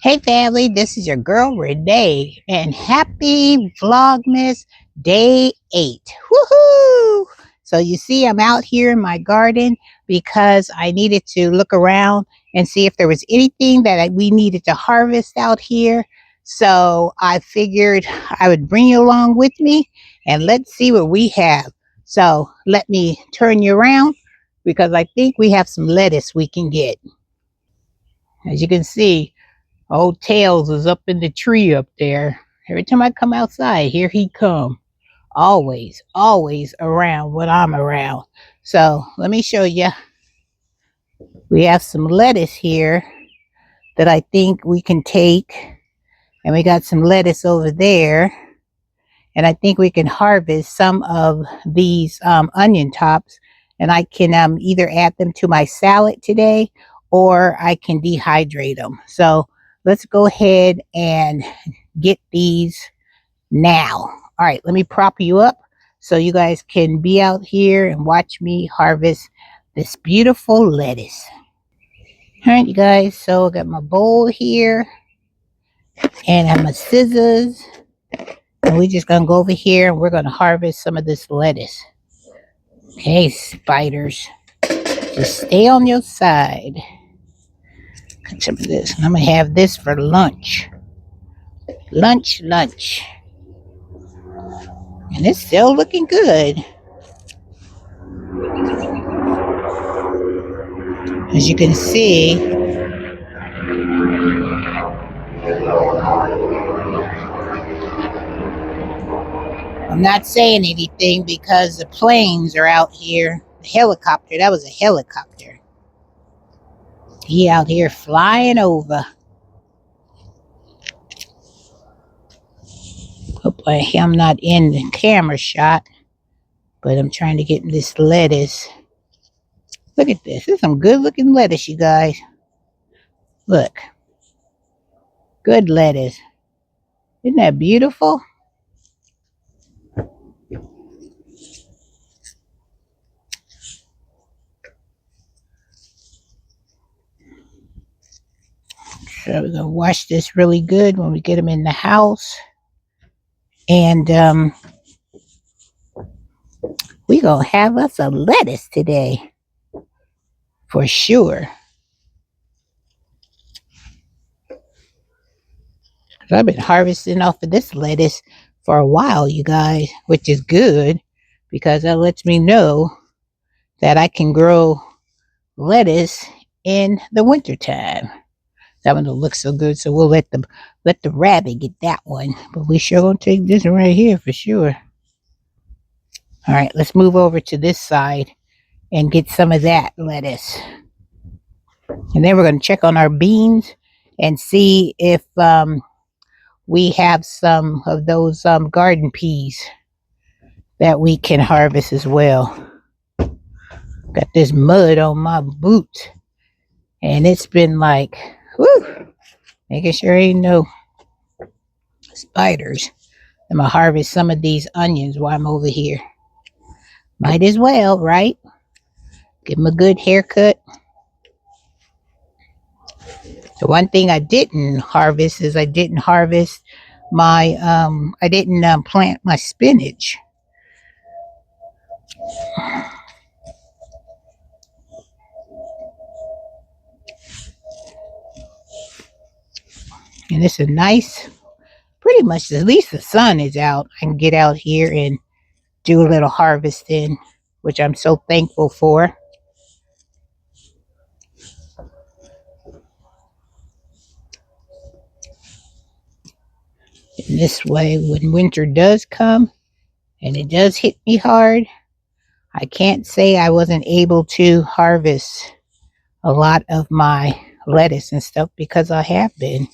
Hey family, this is your girl Renee and happy Vlogmas day 8. Woohoo! So you see I'm out here in my garden because I needed to look around and see if there was anything that we needed to harvest out here. So I figured I would bring you along with me and let's see what we have. So let me turn you around because I think we have some lettuce we can get. As you can see, old Tails is up in the tree up there. Every time I come outside, here he come. Always, always around when I'm around. So let me show you. We have some lettuce here that I think we can take. And we got some lettuce over there. And I think we can harvest some of these onion tops. And I can either add them to my salad today or I can dehydrate them. So let's go ahead and get these now. All right, let me prop you up so you guys can be out here and watch me harvest this beautiful lettuce. All right, you guys, so I got my bowl here and I have my scissors. And we're just going to go over here and we're going to harvest some of this lettuce. Okay, spiders, just stay on your side. Cut some of this. I'm going to have this for lunch. Lunch. And it's still looking good. As you can see, I'm not saying anything because the planes are out here. The helicopter, that was a helicopter. He out here flying over. Hope I'm not in the camera shot, but I'm trying to get this lettuce. Look at this. This is some good looking lettuce, you guys. Look. Good lettuce. Isn't that beautiful? So we're going to wash this really good when we get them in the house. And we're going to have us a lettuce today. For sure. I've been harvesting off of this lettuce for a while, you guys, which is good because that lets me know that I can grow lettuce in the wintertime. That one don't look so good, so we'll let the rabbit get that one. But we sure gonna take this one right here for sure. All right, let's move over to this side and get some of that lettuce. And then we're gonna check on our beans and see if we have some of those garden peas that we can harvest as well. Got this mud on my boot, and it's been like, whoo, making sure ain't no spiders. I'm gonna harvest some of these onions while I'm over here. Might as well, right? Give them a good haircut. The one thing I didn't harvest is I didn't harvest my I didn't plant my spinach. And it's a nice, pretty much at least the sun is out. I can get out here and do a little harvesting, which I'm so thankful for. And this way, when winter does come and it does hit me hard, I can't say I wasn't able to harvest a lot of my lettuce and stuff because I have been.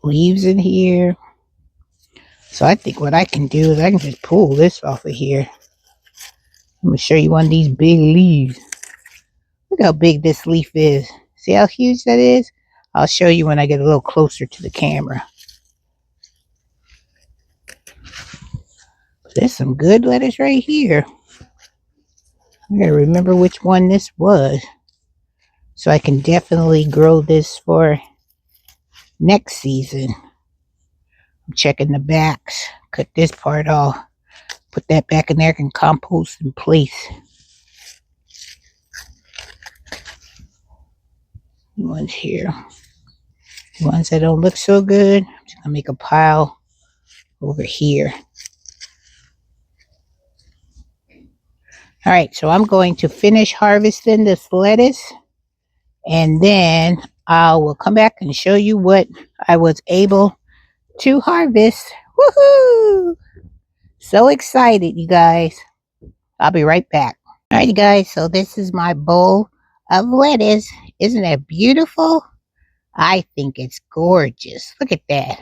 Leaves in here. So I think what I can do is I can just pull this off of here. I'm going to show you one of these big leaves. Look how big this leaf is. See how huge that is? I'll show you when I get a little closer to the camera. There's some good lettuce right here. I gotta remember which one this was. So I can definitely grow this for next season. I'm checking the backs. Cut this part off. Put that back in there, can compost in place. Ones here. The ones that don't look so good, I'm just gonna make a pile over here. All right, so I'm going to finish harvesting this lettuce, and then I will come back and show you what I was able to harvest. Woohoo! So excited, you guys. I'll be right back. All right, guys, so this is my bowl of lettuce. Isn't that beautiful? I think it's gorgeous. Look at that.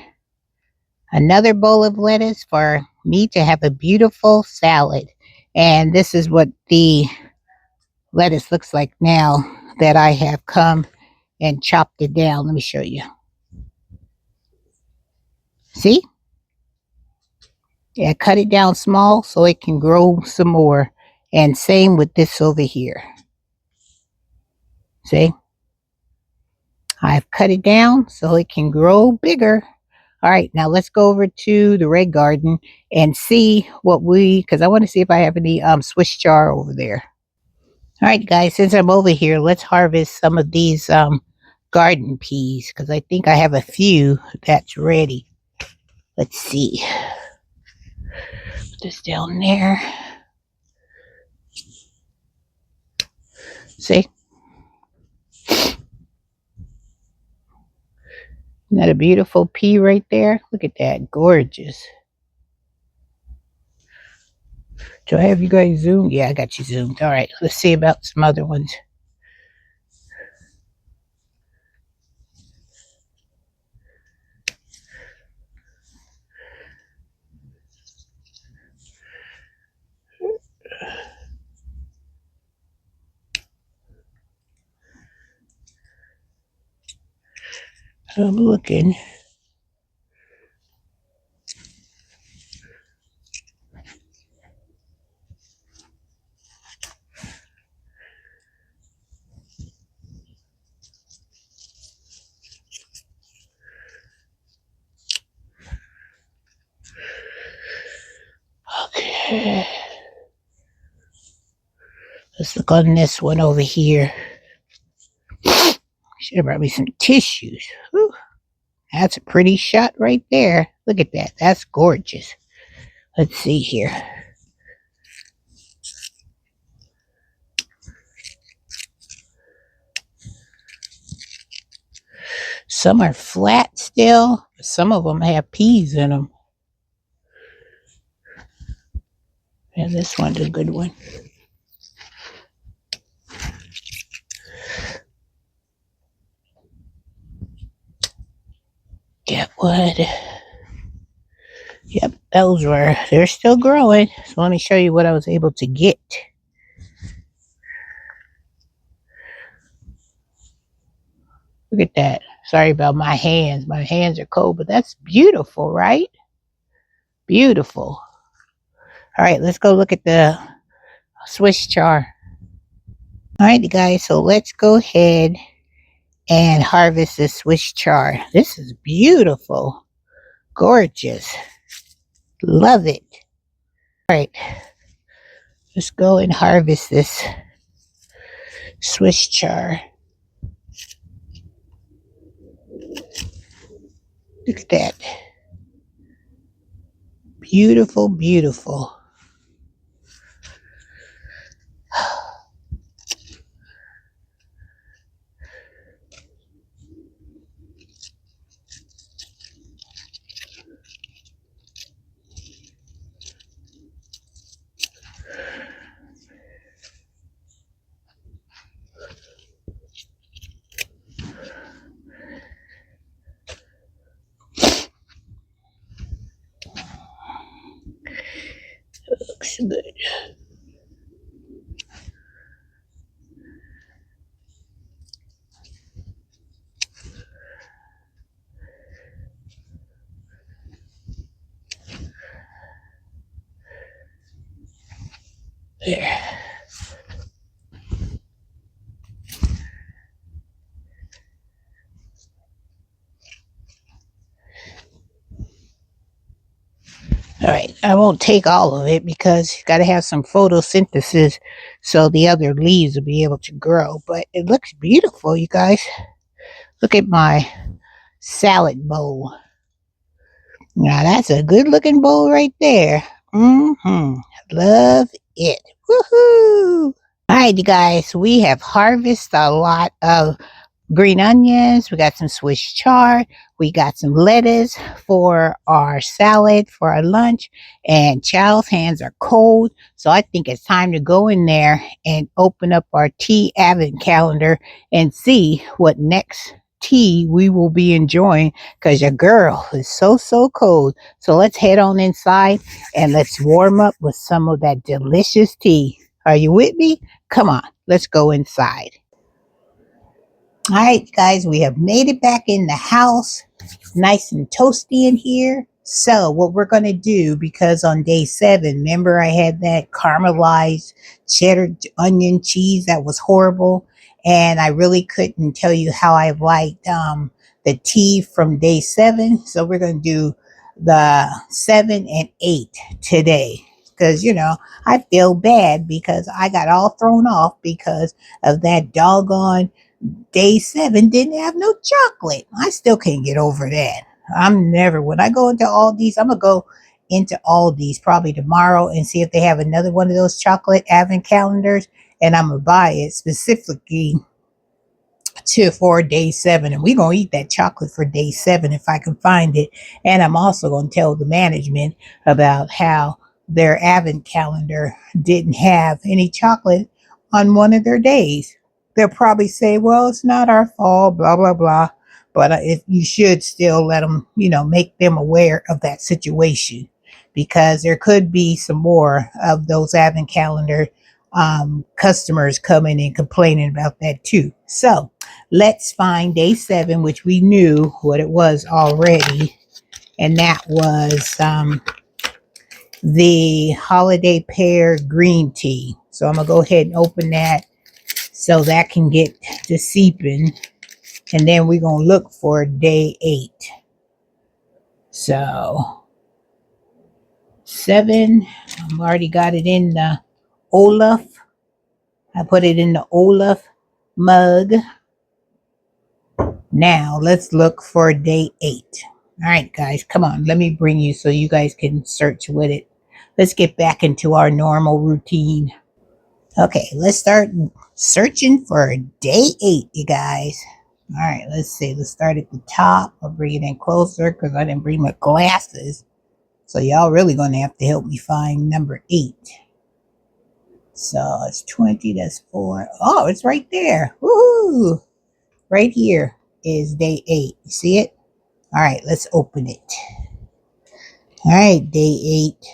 Another bowl of lettuce for me to have a beautiful salad. And this is what the lettuce looks like now that I have come and chopped it down. Let me show you. See? Yeah, cut it down small so it can grow some more. And same with this over here. See? I've cut it down so it can grow bigger. All right, now let's go over to the red garden and see what because I want to see if I have any Swiss chard over there. All right, guys, since I'm over here, let's harvest some of these garden peas because I think I have a few that's ready. Let's see. Put this down there. See? Isn't that a beautiful pea right there? Look at that. Gorgeous. Do I have you guys zoomed? Yeah, I got you zoomed. All right, let's see about some other ones. I'm looking. Okay. Let's look on this one over here. Should have brought me some tissues. Whew. That's a pretty shot right there. Look at that. That's gorgeous. Let's see here. Some are flat still. Some of them have peas in them. And this one's a good one. Get wood. Yep, they're still growing. So let me show you what I was able to get. Look at that. Sorry about my hands. My hands are cold, but that's beautiful, right? Beautiful. All right, let's go look at the Swiss chard. All right, guys, so let's go ahead and harvest this Swiss chard. This is beautiful. Gorgeous. Love it. All right, let's go and harvest this Swiss chard. Look at that. Beautiful, beautiful. Looks good. There. All right, I won't take all of it because you got to have some photosynthesis so the other leaves will be able to grow. But it looks beautiful, you guys. Look at my salad bowl. Now that's a good looking bowl right there. Love it. Woohoo! All right, you guys, we have harvested a lot of green onions. We got some Swiss chard. We got some lettuce for our salad for our lunch. And Child's hands are cold. So I think it's time to go in there and open up our tea advent calendar and see what next tea we will be enjoying because your girl is so cold. So let's head on inside and let's warm up with some of that delicious tea. Are you with me? Come on, let's go inside. All right, guys, we have made it back in the house. Nice and toasty in here. So what we're going to do, because on day 7, remember I had that caramelized cheddar onion cheese that was horrible. And I really couldn't tell you how I liked the tea from day 7. So we're going to do the 7 and 8 today. Because, I feel bad because I got all thrown off because of that doggone day 7 didn't have no chocolate. I still can't get over that. When I go into Aldi's, I'm going to go into Aldi's probably tomorrow and see if they have another one of those chocolate advent calendars. And I'm going to buy it specifically for day 7, and we're going to eat that chocolate for day 7 if I can find it. And I'm also going to tell the management about how their advent calendar didn't have any chocolate on one of their days. They'll probably say, well, it's not our fault, blah blah blah, but you should still let them, make them aware of that situation, because there could be some more of those advent calendar customers coming and complaining about that too. So let's find day 7, which we knew what it was already, and that was the holiday pear green tea. So I'm gonna go ahead and open that so that can get to seeping, and then we're gonna look for day 8. So 7, I've already got it in the Olaf. I put it in the Olaf mug. Now let's look for day 8. All right, guys, come on. Let me bring you so you guys can search with it. Let's get back into our normal routine. Okay, let's start searching for day 8, you guys. All right, let's see. Let's start at the top. I'll bring it in closer because I didn't bring my glasses. So y'all really going to have to help me find number 8. So it's 20, that's 4. Oh, it's right there. Woohoo! Right here is day 8. You see it? All right, let's open it. All right, day 8.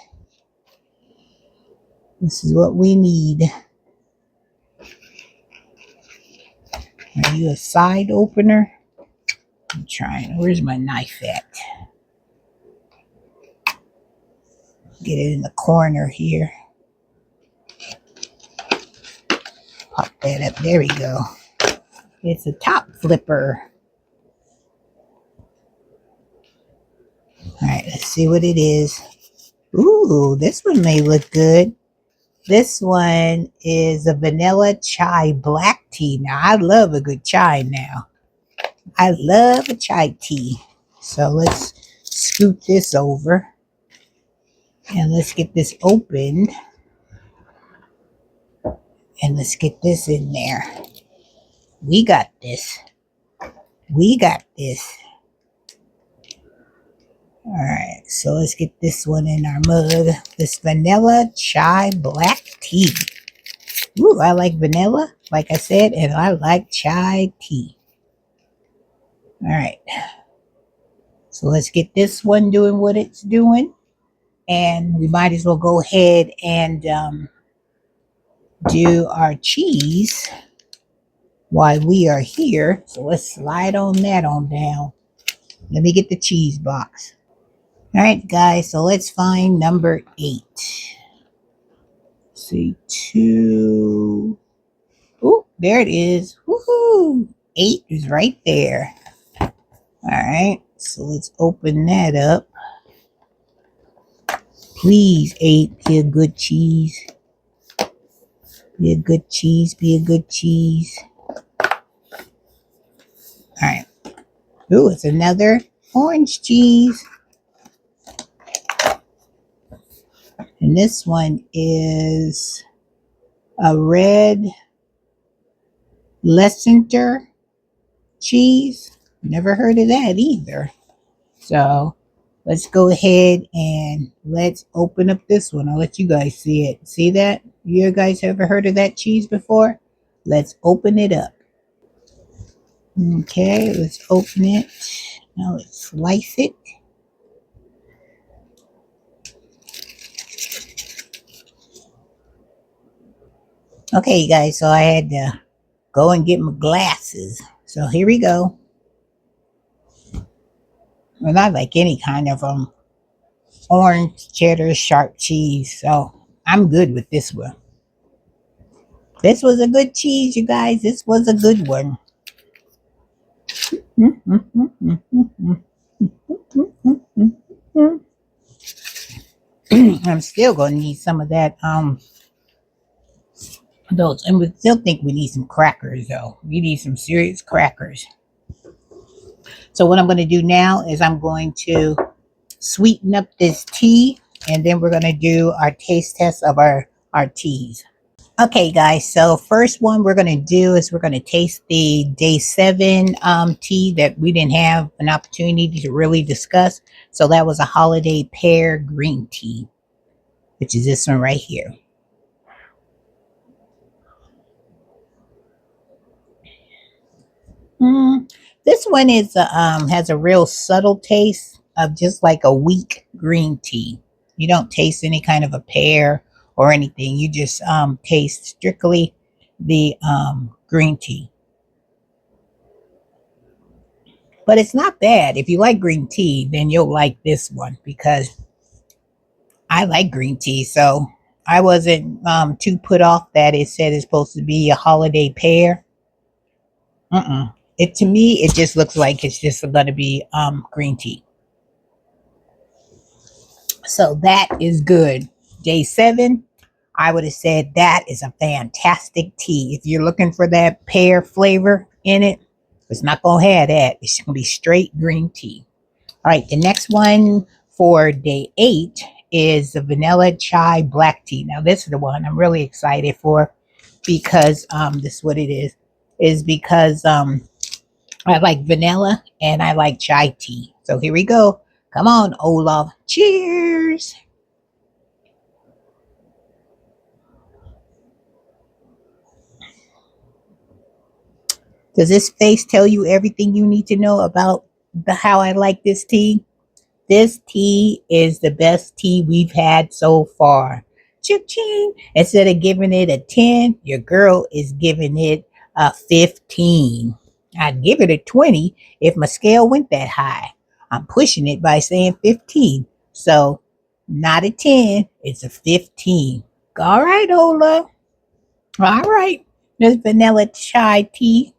This is what we need. Are you a side opener? I'm trying. Where's my knife at? Get it in the corner here. Pop that up. There we go. It's a top flipper. All right, let's see what it is. Ooh, this one may look good. This one is a vanilla chai black tea. Now, I love a good chai now. I love a chai tea. So let's scoot this over. And let's get this opened. And let's get this in there. We got this. We got this. All right, so let's get this one in our mug. This vanilla chai black tea. Ooh, I like vanilla, like I said, and I like chai tea. All right, so let's get this one doing what it's doing. And we might as well go ahead and do our cheese while we are here. So let's slide on that on down. Let me get the cheese box. All right, guys, so let's find number 8. See, 2. Oh, there it is. Woohoo! 8 is right there. All right, so let's open that up. Please, 8, be a good cheese. Be a good cheese. Be a good cheese. All right. Ooh, it's another orange cheese. And this one is a red Leicester cheese. Never heard of that either. So let's go ahead and let's open up this one. I'll let you guys see it. See that? You guys ever heard of that cheese before? Let's open it up. Okay, let's open it. Now let's slice it. Okay, you guys, so I had to go and get my glasses. So here we go. Well, not like any kind of orange cheddar sharp cheese. So I'm good with this one. This was a good cheese, you guys. This was a good one. I'm still gonna need some of that those, and we still think we need some crackers though. We need some serious crackers. So what I'm going to do now is I'm going to sweeten up this tea, and then we're going to do our taste test of our teas. Okay, guys, so first one we're going to do is we're going to taste the day 7 tea that we didn't have an opportunity to really discuss. So that was a holiday pear green tea, which is this one right here. This one is has a real subtle taste of just like a weak green tea. You don't taste any kind of a pear or anything. You just taste strictly the green tea. But it's not bad. If you like green tea, then you'll like this one because I like green tea. So I wasn't too put off that it said it's supposed to be a holiday pear. It, to me, it just looks like it's just going to be green tea. So that is good. Day 7, I would have said that is a fantastic tea. If you're looking for that pear flavor in it, it's not going to have that. It's going to be straight green tea. All right, the next one for day 8 is the vanilla chai black tea. Now, this is the one I'm really excited for because this is what it is because I like vanilla and I like chai tea. So here we go. Come on, Olaf. Cheers. Does this face tell you everything you need to know about how I like this tea? This tea is the best tea we've had so far. Cha-ching. Instead of giving it a 10, your girl is giving it a 15. I'd give it a 20 if my scale went that high. I'm pushing it by saying 15. So not a 10, it's a 15. All right, Ola. All right. There's vanilla chai tea.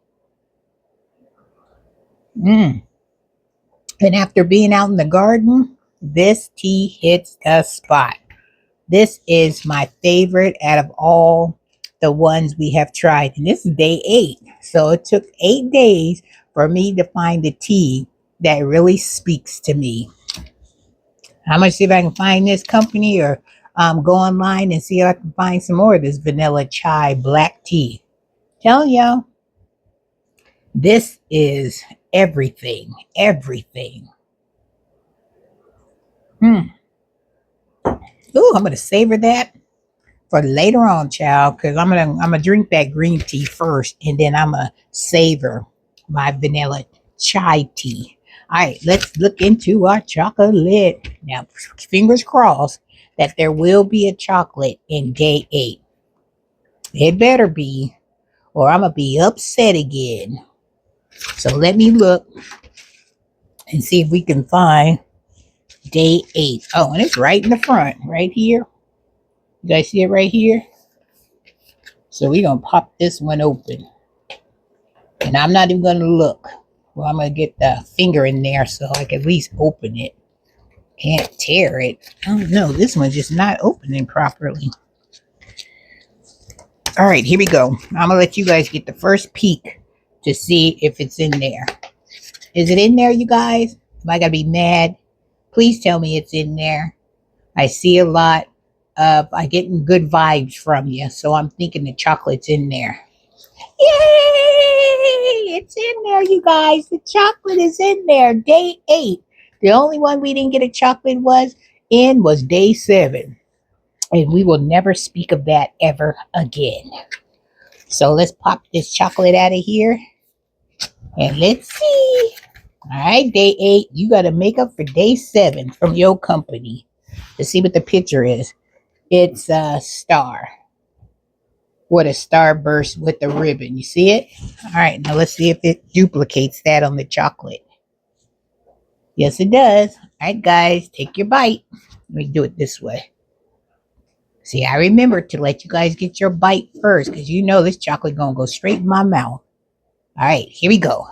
And after being out in the garden, this tea hits the spot. This is my favorite out of all the ones we have tried. And this is day 8. So it took 8 days for me to find the tea that really speaks to me. I'm going to see if I can find this company or go online and see if I can find some more of this vanilla chai black tea. Tell y'all, this is everything, everything. Ooh, I'm going to savor that for later on, child, because I'm gonna drink that green tea first, and then I'm gonna savor my vanilla chai tea. All right, let's look into our chocolate. Now, fingers crossed that there will be a chocolate in day 8. It better be, or I'm gonna be upset again. So let me look and see if we can find day 8. Oh, and it's right in the front, right here. You guys see it right here? So we're going to pop this one open. And I'm not even going to look. Well, I'm going to get the finger in there so I can at least open it. Can't tear it. Oh no, this one's just not opening properly. All right, here we go. I'm gonna let you guys get the first peek to see if it's in there. Is it in there, you guys? Am I gonna be mad? Please tell me it's in there. I see a lot of, I getting good vibes from you, so I'm thinking the chocolate's in there. Yay! It's in there, you guys. The chocolate is in there. Day 8. The only one we didn't get a chocolate was day 7. And we will never speak of that ever again. So let's pop this chocolate out of here. And let's see. All right, day 8. You got to make up for day 7 from your company. Let's see what the picture is. It's a star. What a starburst with the ribbon. You see it? All right, now let's see if it duplicates that on the chocolate. Yes, it does. All right, guys, take your bite. Let me do it this way. See, I remember to let you guys get your bite first because you know this chocolate going to go straight in my mouth. All right, here we go.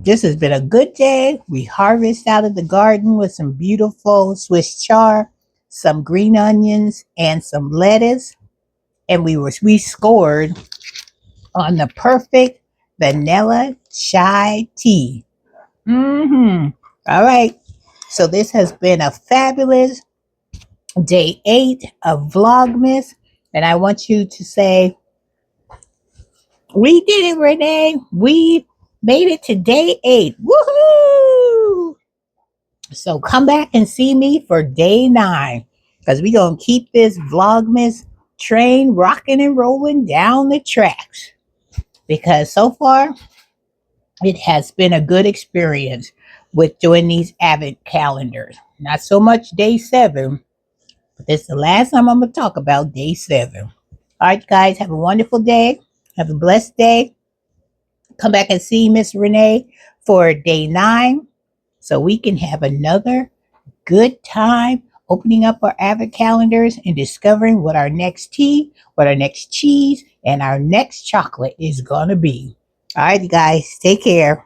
This has been a good day. We harvest out of the garden with some beautiful Swiss chard, some green onions, and some lettuce. And we scored on the perfect vanilla chai tea. All right. So this has been a fabulous day 8 of Vlogmas. And I want you to say, we did it, Renee. We made it to day 8. Woohoo! So come back and see me for day 9. Because we're going to keep this Vlogmas train rocking and rolling down the tracks. Because so far, it has been a good experience with doing these Advent calendars. Not so much day 7, but this is the last time I'm going to talk about day 7. All right, guys, have a wonderful day. Have a blessed day. Come back and see Miss Renee for day 9 so we can have another good time opening up our Advent calendars and discovering what our next tea, what our next cheese, and our next chocolate is going to be. All right, guys, take care.